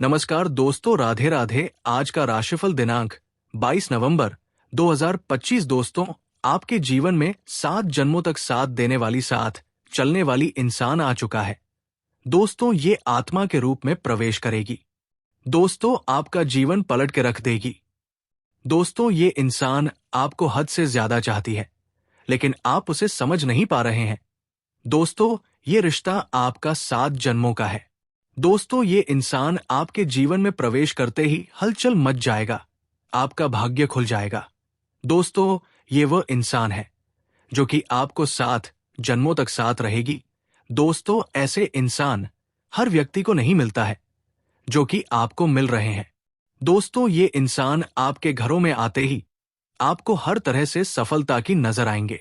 नमस्कार दोस्तों, राधे राधे। आज का राशिफल दिनांक 22 नवंबर 2025। दोस्तों, आपके जीवन में 7 जन्मों तक साथ देने वाली, साथ चलने वाली इंसान आ चुका है। दोस्तों, ये आत्मा के रूप में प्रवेश करेगी। दोस्तों, आपका जीवन पलट के रख देगी। दोस्तों, ये इंसान आपको हद से ज्यादा चाहती है, लेकिन आप उसे समझ नहीं पा रहे हैं। दोस्तों, ये रिश्ता आपका 7 जन्मों का है। दोस्तों, ये इंसान आपके जीवन में प्रवेश करते ही हलचल मच जाएगा, आपका भाग्य खुल जाएगा। दोस्तों, ये वह इंसान है जो कि आपको 7 जन्मों तक साथ रहेगी। दोस्तों, ऐसे इंसान हर व्यक्ति को नहीं मिलता है जो कि आपको मिल रहे हैं। दोस्तों, ये इंसान आपके घरों में आते ही आपको हर तरह से सफलता की नजर आएंगे।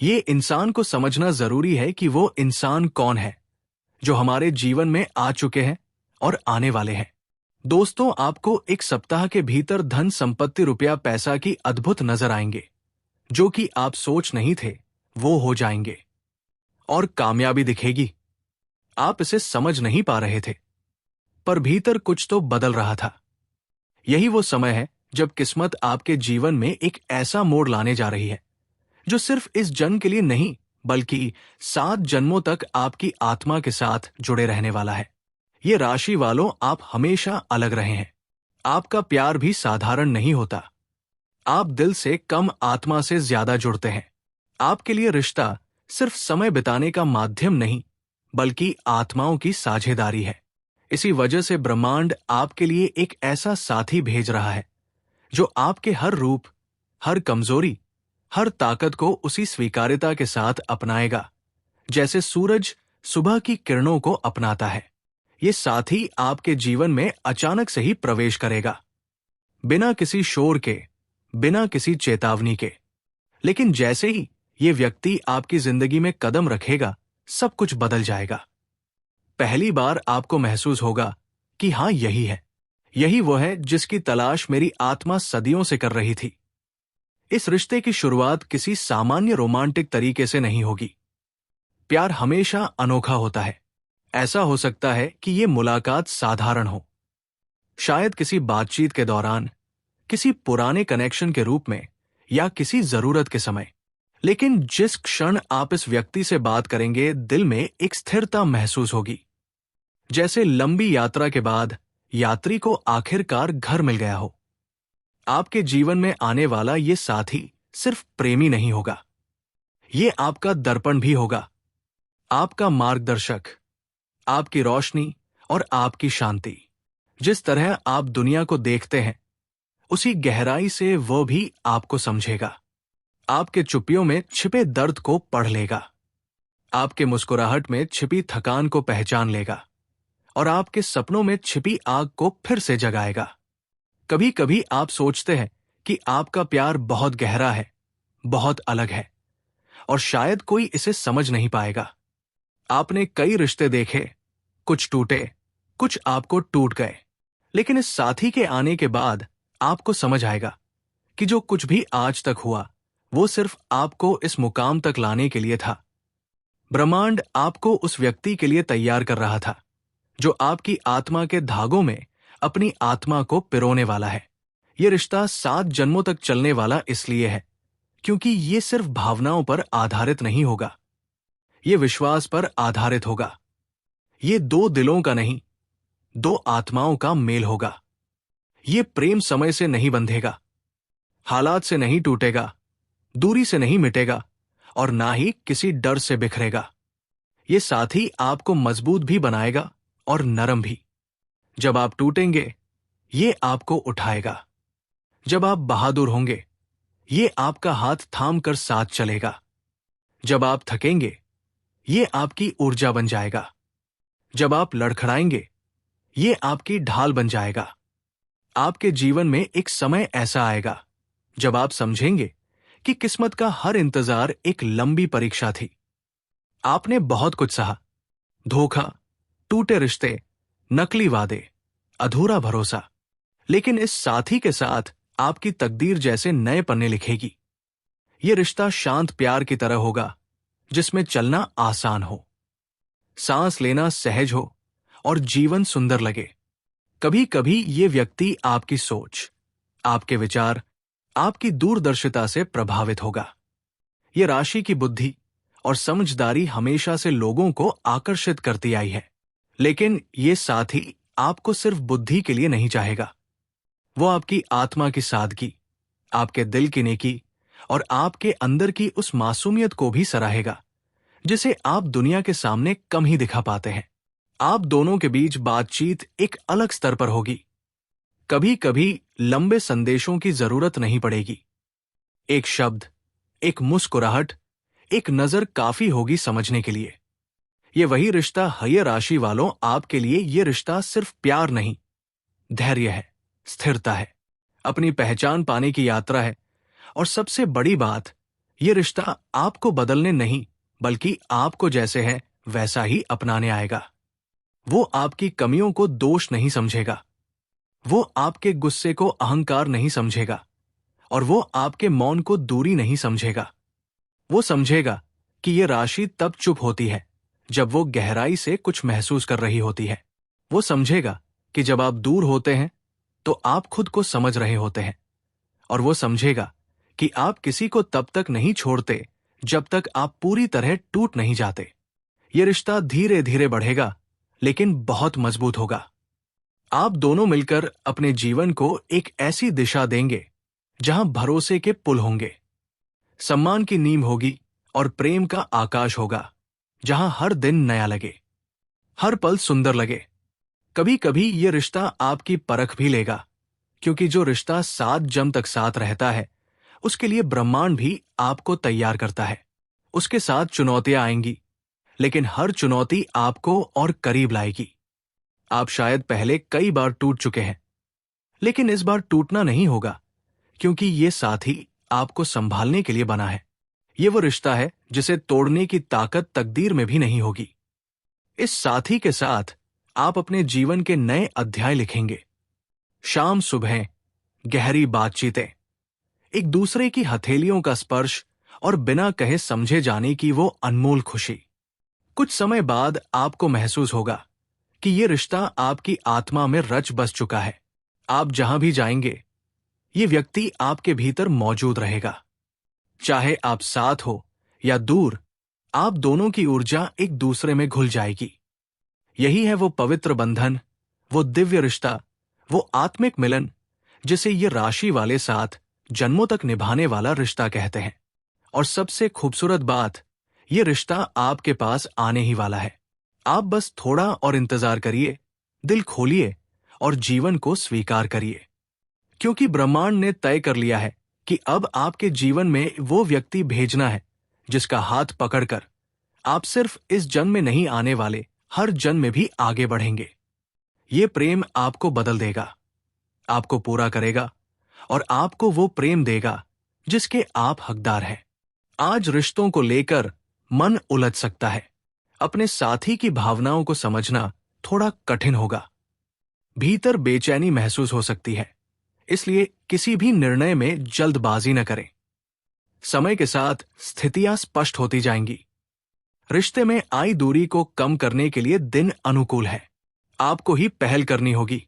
ये इंसान को समझना जरूरी है कि वो इंसान कौन है जो हमारे जीवन में आ चुके हैं और आने वाले हैं। दोस्तों, आपको एक सप्ताह के भीतर धन, संपत्ति, रुपया, पैसा की अद्भुत नजर आएंगे। जो कि आप सोच नहीं थे वो हो जाएंगे और कामयाबी दिखेगी। आप इसे समझ नहीं पा रहे थे, पर भीतर कुछ तो बदल रहा था। यही वो समय है जब किस्मत आपके जीवन में एक ऐसा मोड़ लाने जा रही है जो सिर्फ इस जन्म के लिए नहीं, बल्कि 7 जन्मों तक आपकी आत्मा के साथ जुड़े रहने वाला है। ये राशि वालों, आप हमेशा अलग रहे हैं। आपका प्यार भी साधारण नहीं होता। आप दिल से कम, आत्मा से ज्यादा जुड़ते हैं। आपके लिए रिश्ता सिर्फ समय बिताने का माध्यम नहीं, बल्कि आत्माओं की साझेदारी है। इसी वजह से ब्रह्मांड आपके लिए एक ऐसा साथी भेज रहा है जो आपके हर रूप, हर कमजोरी, हर ताकत को उसी स्वीकार्यता के साथ अपनाएगा जैसे सूरज सुबह की किरणों को अपनाता है। ये साथी आपके जीवन में अचानक से ही प्रवेश करेगा, बिना किसी शोर के, बिना किसी चेतावनी के। लेकिन जैसे ही ये व्यक्ति आपकी जिंदगी में कदम रखेगा, सब कुछ बदल जाएगा। पहली बार आपको महसूस होगा कि हाँ, यही वो है जिसकी तलाश मेरी आत्मा सदियों से कर रही थी। इस रिश्ते की शुरुआत किसी सामान्य रोमांटिक तरीके से नहीं होगी। प्यार हमेशा अनोखा होता है। ऐसा हो सकता है कि ये मुलाकात साधारण हो, शायद किसी बातचीत के दौरान, किसी पुराने कनेक्शन के रूप में, या किसी जरूरत के समय। लेकिन जिस क्षण आप इस व्यक्ति से बात करेंगे, दिल में एक स्थिरता महसूस होगी, जैसे लंबी यात्रा के बाद यात्री को आखिरकार घर मिल गया हो। आपके जीवन में आने वाला ये साथी सिर्फ प्रेमी नहीं होगा, ये आपका दर्पण भी होगा, आपका मार्गदर्शक, आपकी रोशनी और आपकी शांति। जिस तरह आप दुनिया को देखते हैं, उसी गहराई से वो भी आपको समझेगा। आपके चुप्पियों में छिपे दर्द को पढ़ लेगा, आपके मुस्कुराहट में छिपी थकान को पहचान लेगा और आपके सपनों में छिपी आग को फिर से जगाएगा। कभी कभी आप सोचते हैं कि आपका प्यार बहुत गहरा है, बहुत अलग है, और शायद कोई इसे समझ नहीं पाएगा। आपने कई रिश्ते देखे, कुछ टूटे, कुछ आपको टूट गए, लेकिन इस साथी के आने के बाद आपको समझ आएगा कि जो कुछ भी आज तक हुआ, वो सिर्फ आपको इस मुकाम तक लाने के लिए था। ब्रह्मांड आपको उस व्यक्ति के लिए तैयार कर रहा था जो आपकी आत्मा के धागों में अपनी आत्मा को पिरोने वाला है। ये रिश्ता 7 जन्मों तक चलने वाला इसलिए है क्योंकि ये सिर्फ भावनाओं पर आधारित नहीं होगा, ये विश्वास पर आधारित होगा। ये 2 दिलों का नहीं, 2 आत्माओं का मेल होगा। ये प्रेम समय से नहीं बंधेगा, हालात से नहीं टूटेगा, दूरी से नहीं मिटेगा, और ना ही किसी डर से बिखरेगा। ये साथी आपको मजबूत भी बनाएगा और नरम भी। जब आप टूटेंगे, ये आपको उठाएगा। जब आप बहादुर होंगे, ये आपका हाथ थाम कर साथ चलेगा। जब आप थकेंगे, ये आपकी ऊर्जा बन जाएगा। जब आप लड़खड़ाएंगे, ये आपकी ढाल बन जाएगा। आपके जीवन में एक समय ऐसा आएगा जब आप समझेंगे कि किस्मत का हर इंतजार एक लंबी परीक्षा थी। आपने बहुत कुछ सहा, धोखा, टूटे रिश्ते, नकली वादे, अधूरा भरोसा, लेकिन इस साथी के साथ आपकी तकदीर जैसे नए पन्ने लिखेगी। ये रिश्ता शांत प्यार की तरह होगा जिसमें चलना आसान हो, सांस लेना सहज हो और जीवन सुंदर लगे। कभी कभी ये व्यक्ति आपकी सोच, आपके विचार, आपकी दूरदर्शिता से प्रभावित होगा। ये राशि की बुद्धि और समझदारी हमेशा से लोगों को आकर्षित करती आई है, लेकिन ये साथी आपको सिर्फ बुद्धि के लिए नहीं चाहेगा। वो आपकी आत्मा की सादगी, आपके दिल की नेकी और आपके अंदर की उस मासूमियत को भी सराहेगा जिसे आप दुनिया के सामने कम ही दिखा पाते हैं। आप दोनों के बीच बातचीत एक अलग स्तर पर होगी। कभी कभी लंबे संदेशों की जरूरत नहीं पड़ेगी। एक शब्द, एक मुस्कुराहट, एक नजर काफी होगी समझने के लिए। ये वही रिश्ता है। ये राशि वालों, आपके लिए ये रिश्ता सिर्फ प्यार नहीं, धैर्य है, स्थिरता है, अपनी पहचान पाने की यात्रा है। और सबसे बड़ी बात, ये रिश्ता आपको बदलने नहीं बल्कि आपको जैसे है वैसा ही अपनाने आएगा। वो आपकी कमियों को दोष नहीं समझेगा, वो आपके गुस्से को अहंकार नहीं समझेगा और वो आपके मौन को दूरी नहीं समझेगा। वो समझेगा कि ये राशि तब चुप होती है जब वो गहराई से कुछ महसूस कर रही होती है। वो समझेगा कि जब आप दूर होते हैं तो आप खुद को समझ रहे होते हैं। और वो समझेगा कि आप किसी को तब तक नहीं छोड़ते जब तक आप पूरी तरह टूट नहीं जाते। ये रिश्ता धीरे धीरे बढ़ेगा लेकिन बहुत मजबूत होगा। आप दोनों मिलकर अपने जीवन को एक ऐसी दिशा देंगे जहां भरोसे के पुल होंगे, सम्मान की नींव होगी और प्रेम का आकाश होगा, जहां हर दिन नया लगे, हर पल सुंदर लगे। कभी कभी ये रिश्ता आपकी परख भी लेगा, क्योंकि जो रिश्ता 7 जन्म तक साथ रहता है उसके लिए ब्रह्मांड भी आपको तैयार करता है। उसके साथ चुनौतियां आएंगी, लेकिन हर चुनौती आपको और करीब लाएगी। आप शायद पहले कई बार टूट चुके हैं, लेकिन इस बार टूटना नहीं होगा, क्योंकि ये साथी आपको संभालने के लिए बना है। ये वो रिश्ता है जिसे तोड़ने की ताकत तकदीर में भी नहीं होगी। इस साथी के साथ आप अपने जीवन के नए अध्याय लिखेंगे। शाम सुबह गहरी बातचीतें, एक दूसरे की हथेलियों का स्पर्श और बिना कहे समझे जाने की वो अनमोल खुशी। कुछ समय बाद आपको महसूस होगा कि ये रिश्ता आपकी आत्मा में रच बस चुका है। आप जहां भी जाएंगे, ये व्यक्ति आपके भीतर मौजूद रहेगा। चाहे आप साथ हो या दूर, आप दोनों की ऊर्जा एक दूसरे में घुल जाएगी। यही है वो पवित्र बंधन, वो दिव्य रिश्ता, वो आत्मिक मिलन जिसे ये राशि वाले साथ जन्मों तक निभाने वाला रिश्ता कहते हैं। और सबसे खूबसूरत बात, ये रिश्ता आपके पास आने ही वाला है। आप बस थोड़ा और इंतजार करिए, दिल खोलिए और जीवन को स्वीकार करिए, क्योंकि ब्रह्मांड ने तय कर लिया है कि अब आपके जीवन में वो व्यक्ति भेजना है जिसका हाथ पकड़कर आप सिर्फ इस जन्म में नहीं, आने वाले हर जन्म में भी आगे बढ़ेंगे। ये प्रेम आपको बदल देगा, आपको पूरा करेगा और आपको वो प्रेम देगा जिसके आप हकदार हैं। आज रिश्तों को लेकर मन उलझ सकता है। अपने साथी की भावनाओं को समझना थोड़ा कठिन होगा। भीतर बेचैनी महसूस हो सकती है, इसलिए किसी भी निर्णय में जल्दबाजी न करें। समय के साथ स्थितियां स्पष्ट होती जाएंगी। रिश्ते में आई दूरी को कम करने के लिए दिन अनुकूल है। आपको ही पहल करनी होगी।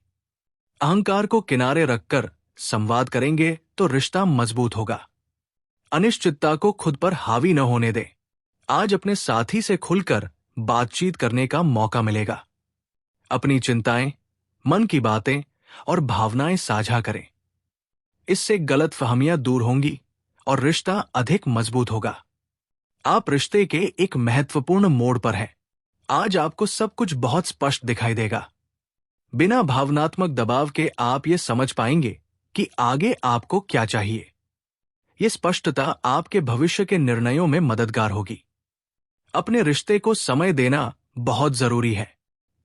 अहंकार को किनारे रखकर संवाद करेंगे तो रिश्ता मजबूत होगा। अनिश्चितता को खुद पर हावी न होने दें। आज अपने साथी से खुलकर बातचीत करने का मौका मिलेगा। अपनी चिंताएं, मन की बातें और भावनाएं साझा करें। इससे गलतफहमियां दूर होंगी और रिश्ता अधिक मजबूत होगा। आप रिश्ते के एक महत्वपूर्ण मोड़ पर हैं। आज आपको सब कुछ बहुत स्पष्ट दिखाई देगा। बिना भावनात्मक दबाव के आप ये समझ पाएंगे कि आगे आपको क्या चाहिए। ये स्पष्टता आपके भविष्य के निर्णयों में मददगार होगी। अपने रिश्ते को समय देना बहुत जरूरी है।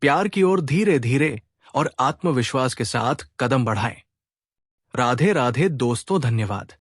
प्यार की ओर धीरे धीरे और आत्मविश्वास के साथ कदम बढ़ाएं। राधे राधे दोस्तों, धन्यवाद।